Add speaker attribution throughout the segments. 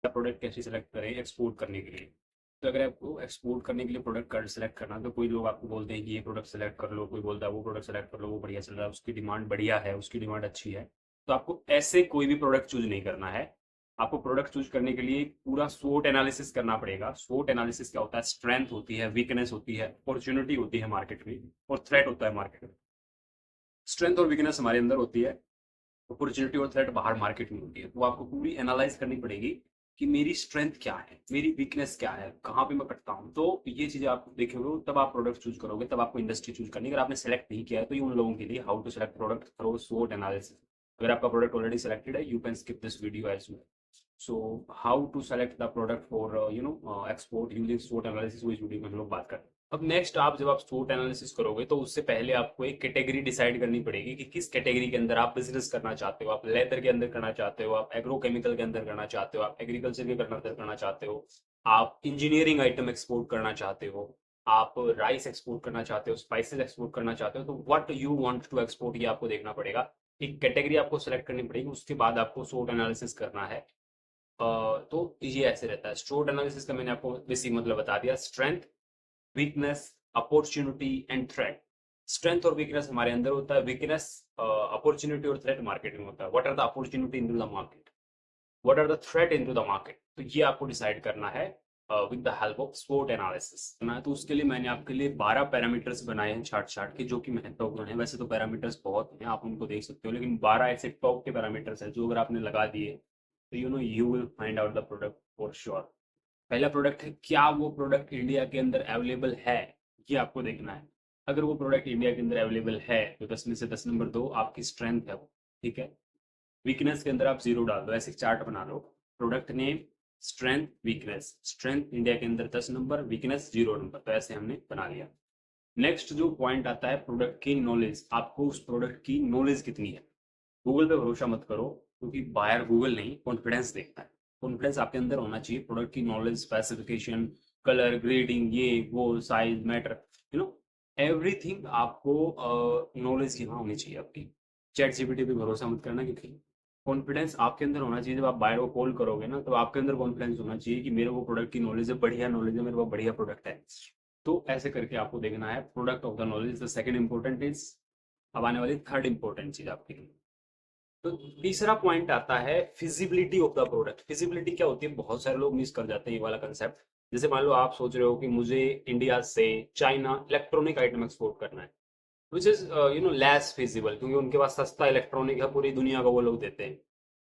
Speaker 1: Product कैसे select करें export करने के लिए। तो अगर आपको एक्सपोर्ट करने के लिए प्रोडक्ट कार्ड सेलेक्ट करना, तो कोई लोग आपको बोलते हैं कि ये प्रोडक्ट सेलेक्ट कर लो, कोई बोलता है वो प्रोडक्ट सेलेक्ट कर लो, वो बढ़िया चल रहा है, उसकी डिमांड बढ़िया है, उसकी डिमांड अच्छी है। तो आपको ऐसे कोई भी प्रोडक्ट चूज नहीं करना है। आपको प्रोडक्ट चूज करने के लिए पूरा स्वोट एनालिसिस करना पड़ेगा। स्वोट एनालिसिस क्या होता है? स्ट्रेंथ होती है, वीकनेस होती है, अपॉर्चुनिटी होती है मार्केट में, और थ्रेट होता है मार्केट में। स्ट्रेंथ और वीकनेस हमारे अंदर होती है, अपॉर्चुनिटी और थ्रेट बाहर मार्केट में होती है। तो आपको पूरी एनालाइज करनी पड़ेगी कि मेरी स्ट्रेंथ क्या है, मेरी वीकनेस क्या है, कहाँ पे मैं कटता हूँ। तो ये चीजें आप देखोगे तब आप प्रोडक्ट चूज करोगे, तब आपको इंडस्ट्री चूज करनी है। अगर आपने सेलेक्ट नहीं किया है तो ये उन लोगों के लिए, how to select product through स्वोट एनालिसिस। अगर आपका प्रोडक्ट ऑलरेडी सेलेक्टेड है, you can skip this video as well. So how to select the product for export using स्वोट एनालिसिस, वो इस वीडियो में हम लोग बात करें। अब नेक्स्ट, आप जब आप स्वोट एनालिसिस करोगे तो उससे पहले आपको एक कैटेगरी डिसाइड करनी पड़ेगी कि किस कैटेगरी के अंदर आप बिजनेस करना चाहते हो। आप लेदर के अंदर करना चाहते हो, आप एग्रोकेमिकल के अंदर करना चाहते हो, आप एग्रीकल्चर के अंदर करना चाहते हो, आप इंजीनियरिंग आइटम एक्सपोर्ट करना चाहते हो, आप राइस एक्सपोर्ट करना चाहते हो, स्पाइसेस एक्सपोर्ट करना चाहते हो। तो what you want to export, ये आपको देखना पड़ेगा। एक कैटेगरी आपको सेलेक्ट करनी पड़ेगी, उसके बाद आपको स्वोट एनालिसिस करना है। तो ये ऐसे रहता है। स्वोट एनालिसिस का मैंने आपको बेसिक मतलब बता दिया। Strength, weakness, opportunity and threat. Strength और वीकनेस हमारे अंदर होता है, वीकनेस, अपॉर्चुनिटी और थ्रेट मार्केट में होता है। What are the opportunity in the market, what are the threat in the market. तो ये आपको डिसाइड करना है विद द हेल्प ऑफ स्वोट एनालिसिस ना। तो उसके लिए मैंने आपके लिए 12 पैरामीटर्स बनाए हैं चार्ट चार्ट के, जो कि महत्वपूर्ण है। वैसे तो पैरामीटर्स बहुत हैं, आप उनको देख सकते हो, लेकिन 12 ऐसे टॉप के पैरामीटर्स हैं जो अगर आपने लगा दिए तो you will find out the product for sure. पहला प्रोडक्ट है, क्या वो प्रोडक्ट इंडिया के अंदर अवेलेबल है, ये आपको देखना है। अगर वो प्रोडक्ट इंडिया के अंदर अवेलेबल है तो 10 में से 10 नंबर दो, आपकी स्ट्रेंथ है वो। ठीक है। वीकनेस के अंदर आप जीरो डाल दो, ऐसे चार्ट बना लो। Product name, strength, weakness. Strength India के अंदर 10 नंबर, वीकनेस 0 नंबर, तो ऐसे हमने बना लिया। नेक्स्ट जो पॉइंट आता है, प्रोडक्ट की नॉलेज। आपको उस प्रोडक्ट की नॉलेज कितनी है। गूगल पे भरोसा मत करो, क्योंकि बायर गूगल नहीं, कॉन्फिडेंस देखता है। कॉन्फिडेंस आपके अंदर होना चाहिए। प्रोडक्ट की नॉलेज, स्पेसिफिकेशन, कलर ग्रेडिंग, ये वो, size matter, you know everything. आपको नॉलेज यहाँ होनी चाहिए आपकी। चैट जीपीटी पे भरोसा मत करना, क्योंकि कॉन्फिडेंस आपके अंदर होना चाहिए। जब आप बायर को कॉल करोगे ना, तो आपके अंदर कॉन्फिडेंस होना चाहिए कि मेरे को प्रोडक्ट की नॉलेज है, बढ़िया नॉलेज है, मेरे पास बढ़िया प्रोडक्ट है। तो ऐसे करके आपको देखना है। Product of the knowledge the second important is. अब आने वाली थर्ड इंपॉर्टेंट चीज आपके लिए। तो तीसरा पॉइंट आता है feasibility of the product. Feasibility क्या होती है, बहुत सारे लोग मिस कर जाते हैं ये वाला कंसेप्ट। जैसे मान लो आप सोच रहे हो कि मुझे इंडिया से चाइना इलेक्ट्रॉनिक आइटम एक्सपोर्ट करना है, विच इज लेस फिजिबल, क्योंकि उनके पास सस्ता इलेक्ट्रॉनिक है, पूरी दुनिया को वो लोग देते हैं।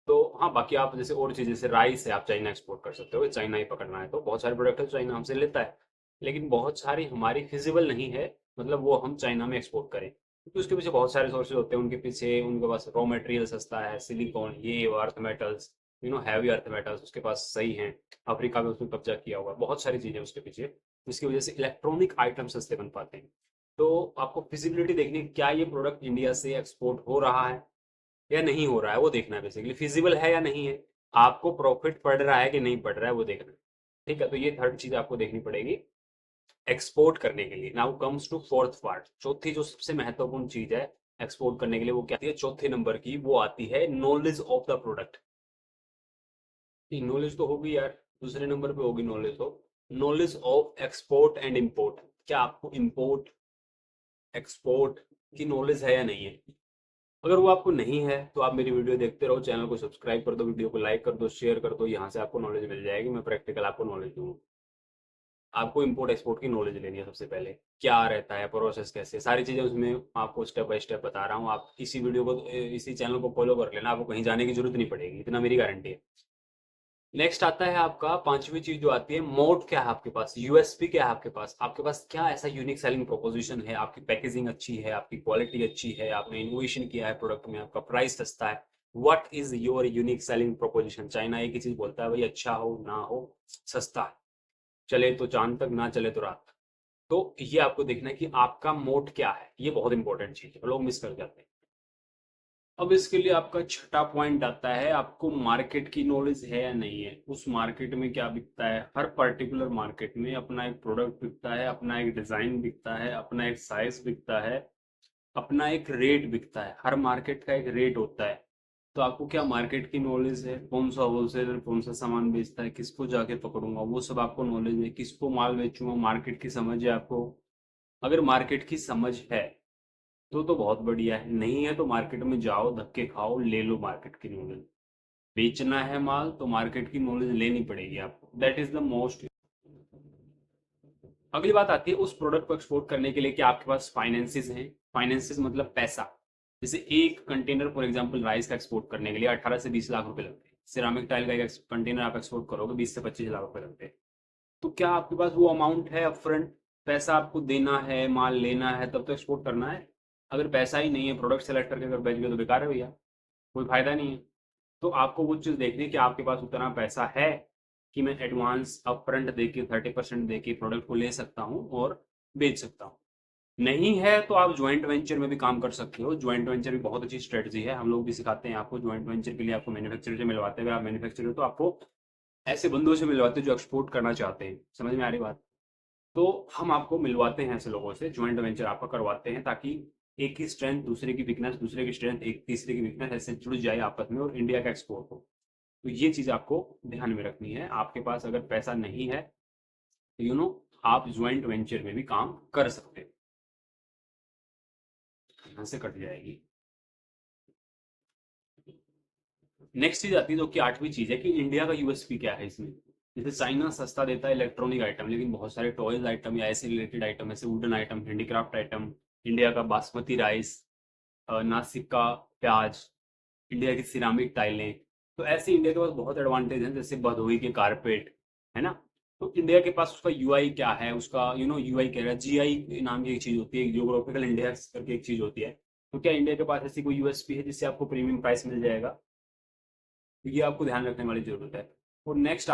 Speaker 1: तो हाँ, बाकी आप जैसे और चीज, जैसे राइस है, आप चाइना एक्सपोर्ट कर सकते हो, चाइना ही पकड़ना है तो बहुत सारे प्रोडक्ट है चाइना हमसे लेता है। लेकिन बहुत सारी हमारी फिजिबल नहीं है, मतलब वो हम चाइना में एक्सपोर्ट करें, क्योंकि उसके पीछे बहुत सारे सोर्सेज होते हैं। उनके पीछे उनके पास रॉ मटेरियल सस्ता है, सिलिकॉन, ये earth metals, heavy earth metals उसके पास सही है। अफ्रीका में उसने कब्जा किया हुआ है, बहुत सारी चीजें उसके पीछे, जिसकी वजह से इलेक्ट्रॉनिक आइटम सस्ते बन पाते हैं। तो आपको फिजिबिलिटी देखनी है, क्या ये प्रोडक्ट इंडिया से एक्सपोर्ट हो रहा है या नहीं हो रहा है, वो देखना है। बेसिकली फिजिबल है या नहीं है, आपको प्रॉफिट पड़ रहा है कि नहीं पड़ रहा है, वो देखना है। ठीक है, तो ये थर्ड चीज आपको देखनी पड़ेगी एक्सपोर्ट करने के लिए। Now comes to fourth part. चौथी जो सबसे महत्वपूर्ण चीज है एक्सपोर्ट करने के लिए, वो क्या आती है चौथे नंबर की, वो आती है knowledge of the product. Knowledge तो होगी यार, दूसरे नंबर पे होगी नॉलेज। तो knowledge of export and import. क्या आपको इंपोर्ट एक्सपोर्ट की नॉलेज है या नहीं है। अगर वो आपको नहीं है तो आप मेरी वीडियो देखते रहो, चैनल को सब्सक्राइब कर दो, वीडियो को लाइक कर दो, शेयर कर दो। यहाँ से आपको नॉलेज मिल जाएगी, मैं प्रैक्टिकल आपको नॉलेज दूंगा। आपको इंपोर्ट एक्सपोर्ट की नॉलेज लेनी है सबसे पहले। क्या रहता है, प्रोसेस कैसे, सारी चीजें उसमें आपको स्टेप बाय स्टेप बता रहा हूँ। आप इसी वीडियो को, इसी चैनल को फॉलो कर लेना, आपको कहीं जाने की जरूरत नहीं पड़ेगी, इतना मेरी गारंटी है। नेक्स्ट आता है आपका पांचवी चीज जो आती है, मोड क्या है आपके पास, यूएसपी क्या है आपके पास क्या ऐसा यूनिक सेलिंग प्रोपोजिशन है। आपकी पैकेजिंग अच्छी है, आपकी क्वालिटी अच्छी है, आपने इनोवेशन किया है प्रोडक्ट में, आपका प्राइस सस्ता है। What is your unique selling proposition. China एक ही चीज बोलता है भाई, अच्छा हो ना हो, सस्ता है, चले तो चांद तक, ना चले तो रात तक। तो ये आपको देखना है कि आपका मोड क्या है, ये बहुत इंपॉर्टेंट चीज है, लोग मिस कर जाते हैं। अब इसके लिए आपका छठा पॉइंट आता है, आपको मार्केट की नॉलेज है या नहीं है। उस मार्केट में क्या बिकता है, हर पर्टिकुलर मार्केट में अपना एक प्रोडक्ट बिकता है, अपना एक डिजाइन बिकता है, अपना एक साइज बिकता है, अपना एक रेट बिकता है। हर मार्केट का एक रेट होता है। तो आपको क्या मार्केट की नॉलेज है, कौन सा होलसेलर कौन सा सामान बेचता है, किसको जाके पकड़ूंगा, वो सब आपको नॉलेज है, किसको माल बेचूंगा, मार्केट की समझ है आपको। अगर मार्केट की समझ है तो बहुत बढ़िया है, नहीं है तो मार्केट में जाओ, धक्के खाओ, ले लो मार्केट की नॉलेज। बेचना है माल तो मार्केट की नॉलेज लेनी पड़ेगी आपको, दैट इज द मोस्ट। अगली बात आती है उस प्रोडक्ट को एक्सपोर्ट करने के लिए कि आपके पास फाइनेंसिस हैं। फाइनेंसिस मतलब पैसा। जैसे एक कंटेनर फॉर एग्जांपल राइस का एक्सपोर्ट करने के लिए 18 से 20 लाख रुपए लगते हैं। सिरामिक टाइल का एक कंटेनर आप एक्सपोर्ट करोगे 20 से 25 लाख रुपए लगते हैं। तो क्या आपके पास वो अमाउंट है अपफ्रंट, पैसा आपको देना है, माल लेना है, तब तो एक्सपोर्ट करना है। अगर पैसा ही नहीं है, प्रोडक्ट सेलेक्ट करके अगर बेच गए तो बेकार है भैया, कोई फायदा नहीं है। तो आपको वो चीज़ देखनी है कि आपके पास उतना पैसा है कि मैं एडवांस अपफ्रंट देके 30% देके प्रोडक्ट को ले सकता हूँ और बेच सकता हूँ। नहीं है तो आप ज्वाइंट वेंचर में भी काम कर सकते हो। ज्वाइंट वेंचर भी बहुत अच्छी स्ट्रेटजी है, हम लोग भी सिखाते हैं आपको। ज्वाइंट वेंचर के लिए आपको मैन्युफैक्चरर से मिलवाते हैं। अगर आप मैन्युफैक्चरर हो तो आपको ऐसे बंदों से मिलवाते हैं जो एक्सपोर्ट करना चाहते हैं। समझ में आ रही बात? तो हम आपको मिलवाते हैं ऐसे लोगों से, ज्वाइंट वेंचर आपका करवाते हैं, ताकि एक की स्ट्रेंथ दूसरे की वीकनेस, दूसरे की स्ट्रेंथ एक तीसरे की वीकनेस ऐसे जुड़ जाए आपस में और इंडिया का एक्सपोर्ट हो। तो ये चीज़ आपको ध्यान में रखनी है। आपके पास अगर पैसा नहीं है तो आप ज्वाइंट वेंचर में भी काम कर सकते हो। यहाँ से कट जाएगी। नेक्स्ट चीज आती है जो कि आठवीं चीज है कि इंडिया का यूएसपी क्या है इसमें। जैसे चाइना सस्ता देता है इलेक्ट्रॉनिक आइटम, लेकिन बहुत सारे टॉयज आइटम या ऐसे रिलेटेड आइटम, ऐसे wooden item, handicraft item, India का बासमती राइस, नासिक का प्याज, इंडिया की सिरामिक टाइलें, तो ऐसे इंडिया के पास बहुत एडवांटेज हैं। जैसे भदोही के कारपेट, है ना। तो इंडिया के पास उसका यूआई क्या है, उसका यूआई कह रहा है, जीआई नाम की एक चीज होती है, जियोग्राफिकल इंडेक्स करके एक चीज होती है। तो क्या इंडिया के पास ऐसी कोई यूएसपी है जिससे आपको प्रीमियम प्राइस मिल जाएगा? तो ये आपको ध्यान रखने वाली जरूरत है। और नेक्स्ट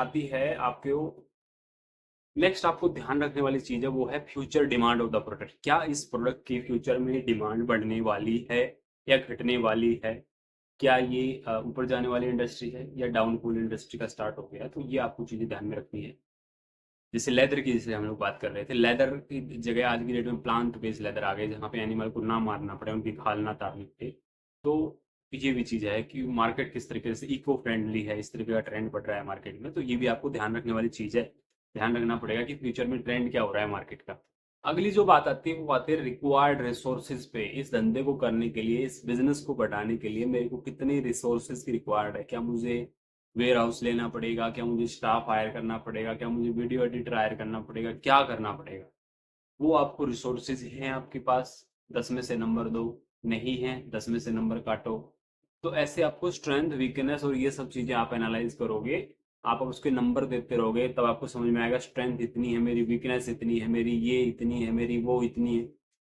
Speaker 1: आपको ध्यान रखने वाली चीज है वो है future demand of the product. क्या इस प्रोडक्ट की फ्यूचर में डिमांड बढ़ने वाली है या घटने वाली है? क्या ये ऊपर जाने वाली इंडस्ट्री है या डाउनफॉल इंडस्ट्री का स्टार्ट हो गया? तो ये आपको चीजें ध्यान में रखनी है। जैसे लेदर की, जैसे हम लोग बात कर रहे थे, लेदर की जगह आज की डेट में प्लांट बेस्ड लेदर आ गए, जहाँ पे एनिमल को ना मारना पड़े, उनकी खाल ना तारनी पड़े। तो ये भी चीज़ है कि मार्केट किस तरीके से इको फ्रेंडली है, इस तरीके का ट्रेंड बढ़ रहा है मार्केट में। तो ये भी आपको ध्यान रखने वाली चीज़ है। ध्यान रखना पड़ेगा कि फ्यूचर में ट्रेंड क्या हो रहा है मार्केट का। अगली जो बात आती है वो आती है रिक्वायर्ड रिसोर्सेज पे। इस धंधे को करने के लिए, इस बिजनेस को बढ़ाने के लिए मेरे को कितने रिसोर्सेज की रिक्वायर्ड है। क्या मुझे वेयर हाउस लेना पड़ेगा, क्या मुझे स्टाफ हायर करना पड़ेगा, क्या मुझे वीडियो एडिटर हायर करना पड़ेगा, क्या करना पड़ेगा? वो आपको रिसोर्सेज हैं आपके पास, 10 में से नंबर दो, नहीं है 10 में से नंबर काटो। तो ऐसे आपको स्ट्रेंथ, वीकनेस और ये सब चीजें आप एनालाइज करोगे। आप उसके नंबर देते रहोगे तब आपको समझ में आएगा स्ट्रेंथ इतनी है मेरी, वीकनेस इतनी है मेरी, ये इतनी है मेरी, वो इतनी है।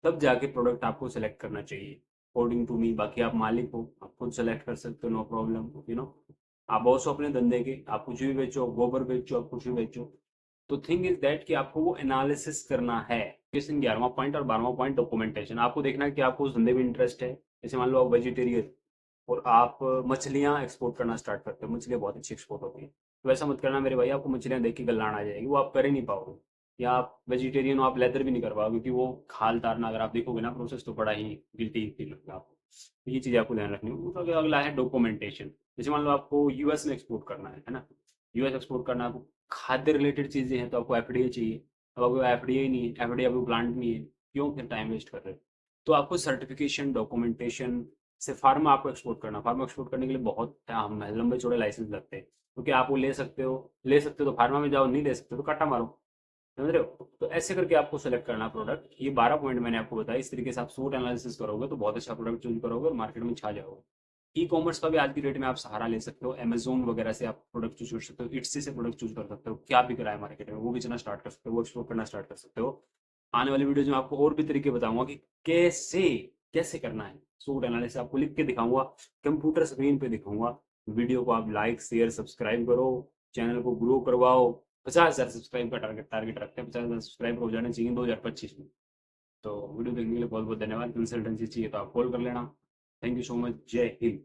Speaker 1: तब जाके प्रोडक्ट आपको सेलेक्ट करना चाहिए अकॉर्डिंग टू मी। बाकी आप मालिक हो, आप खुद सेलेक्ट कर सकते हो, नो प्रॉब्लम। आप बॉस हो अपने धंधे के, आप कुछ भी बेचो, गोबर बेचो, आप कुछ भी बेचो। तो थिंग इज दैट कि आपको वो एनालिसिस करना है। क्वेश्चन 11वां पॉइंट और 12वां पॉइंट डॉक्यूमेंटेशन। आपको देखना है कि आपको उस धंधे में इंटरेस्ट है। जैसे मान लो आप वेजिटेरियन और आप मछलियां एक्सपोर्ट करना स्टार्ट करते हो, मछलियां बहुत अच्छी एक्सपोर्ट होती है, तो ऐसा मत करना मेरे भाई आपको मछलियां देख के गल्लान आ जाएगी, वो आप कर ही नहीं पाओगे। या आप वेजिटेरियन हो, आप लेदर भी नहीं कर पाओगे, क्योंकि वो खाल तारना अगर आप देखोगे ना प्रोसेस, तो बड़ा ही गिल्टी फील लगेगा आपको। तो ये चीज़ आपको ध्यान रखनी है। तो अगला है डॉक्यूमेंटेशन। जैसे मान लो आपको यूएस में एक्सपोर्ट करना है ना। यूएस एक्सपोर्ट करना है आपको, खाद्य रिलेटेड चीज़ें हैं तो आपको एफडीए चाहिए। अब आपको एफडीए ही नहीं है, एफडीए आपको प्लांट नहीं है, क्यों फिर टाइम वेस्ट कर रहे हो? तो आपको सर्टिफिकेशन, डॉक्यूमेंटेशन से फार्मा आपको एक्सपोर्ट करना। फार्मा एक्सपोर्ट करने के लिए बहुत लंबे चौड़े लाइसेंस लगते हैं। क्योंकि आप वो ले सकते हो तो फार्मा में जाओ, नहीं ले सकते तो काटा मारो। समझ रहे हो? तो ऐसे करके आपको सेलेक्ट करना प्रोडक्ट। ये 12 पॉइंट मैंने आपको बताया। इस तरीके से आप सूट एनालिसिस करोगे तो बहुत अच्छा प्रोडक्ट चूज करोगे और मार्केट में छा जाओगे। ई कॉमर्स का भी आज की डेट में आप सहारा ले सकते हो। अमेजोन वगैरह से आप प्रोडक्ट चूज कर सकते हो, इट्सी से प्रोडक्ट चूज कर सकते हो। क्या बिक रहा है मार्केट में वो बेचना स्टार्ट कर सकते हो, वो एक्सपोर्ट करना स्टार्ट कर सकते हो। आने वाली वीडियोज में आपको और भी तरीके बताऊंगा कि कैसे कैसे करना है सूट एनालिसिस। आपको लिख के दिखाऊंगा, कंप्यूटर स्क्रीन पे दिखाऊंगा। वीडियो को आप लाइक शेयर सब्सक्राइब करो, चैनल को ग्रो करवाओ। 50,000 सब्सक्राइब का टारगेट रखते हैं, 50,000 सब्सक्राइब हो जाने चाहिए 2025 में। तो वीडियो देखने के लिए बहुत बहुत धन्यवाद। कंसल्टेंसी चाहिए तो आप कॉल कर लेना। Thank you so much. जय हिंद।